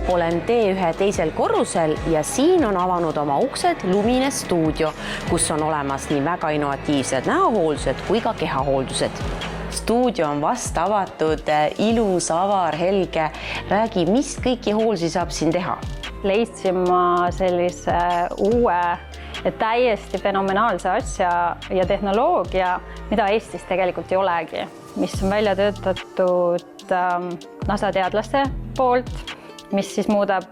Olen T1 teisel korrusel ja siin on avanud oma uksed Lumine stuudio, kus on olemas nii väga innovatiivsed näohooldused kui ka kehahooldused. Stuudio on vast avatud, ilus, avar, helge. Räägi, mis kõiki hooldusi saab siin teha? Leidsin ma sellise uue ja täiesti fenomenaalse asja ja tehnoloogia, mida Eestis tegelikult ei olegi, mis on välja töötatud NASA teadlaste poolt, mis siis muudab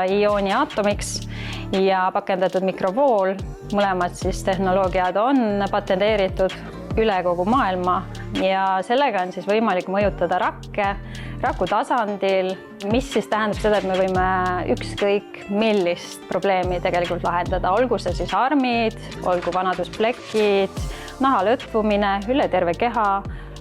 iooni aatomiks ja pakendatud mikrovool. Mõlemad siis tehnoloogiad on patenteeritud üle kogu maailma ja sellega on siis võimalik mõjutada raku tasandil, mis siis tähendab seda, et me võime ükskõik millist probleemi tegelikult lahendada, olgu see siis armid, olgu vanadusplekid, naha lõtvumine, üle terve keha,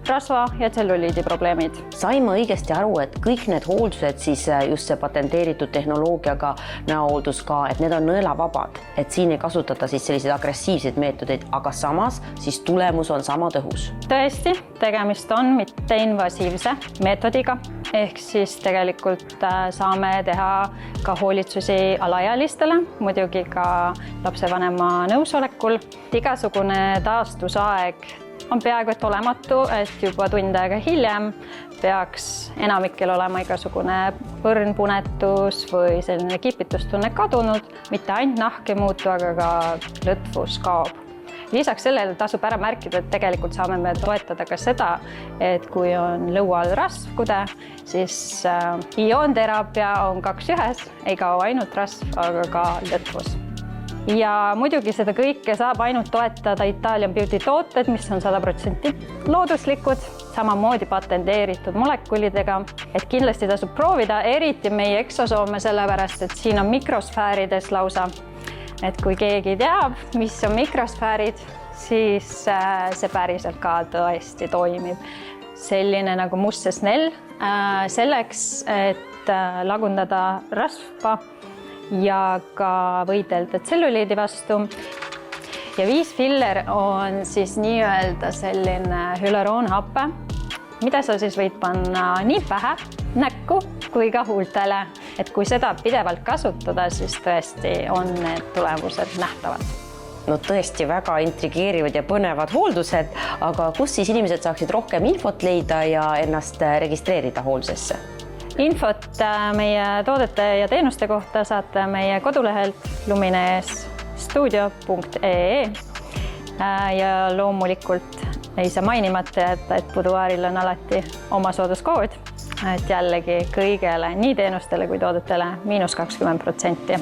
rasva ja tselluliidi probleemid. Sain ma õigesti aru, et kõik need hooldused, siis just see patenteeritud tehnoloogiaga näohooldus ka, et need on nõelavabad, et siin ei kasutata siis selliseid agressiivseid meetodeid, aga samas siis tulemus on sama tõhus. Tõesti, tegemist on mitteinvasiivse meetodiga, ehk siis tegelikult saame teha ka hoolitsusi alaealistele, muidugi ka lapsevanema nõusolekul. Igasugune taastusaeg on peaaegu et olematu, et juba tund aega hiljem peaks enamikkel olema igasugune põrnpunetus või selline kipitustunne kadunud. Mitte ainult nahk ei muutu, aga ka lõtvus kaob. Lisaks sellele tasub ära märkida, et tegelikult saame me toetada ka seda, et kui on lõua all rasvkude, siis ioonterapia on 2 ühes, ei kao ainult rasv, aga ka lõtvus. Ja muidugi seda kõike saab ainult toetada Italian Beauty tooted, mis on 100% looduslikud, samamoodi patenteeritud molekulidega, et kindlasti tasub proovida, eriti meie eksosoome, sellepärast, et siin on mikrosfäärides lausa. Et kui keegi teab, mis on mikrosfäärid, siis see päriselt ka tõesti toimib. Selline nagu mustsesnell selleks, et lagundada rasva ja ka võidelda tselluliidi vastu. Ja 5 filler on siis nii-öelda selline hüaluroonhappe, mida sa siis võid panna nii pähe, näkku kui ka huultele. Et kui seda pidevalt kasutada, siis tõesti on need tulemused nähtavad. No tõesti väga intrigeerivad ja põnevad hooldused, aga kus siis inimesed saaksid rohkem infot leida ja ennast registreerida hooldusesse? Infot meie toodete ja teenuste kohta saate meie kodulehelt luminesstudio.ee ja loomulikult ei saa mainimata jätta, et Buduaaril on alati oma sooduskood, et jällegi kõigele, nii teenustele kui toodetele -20%.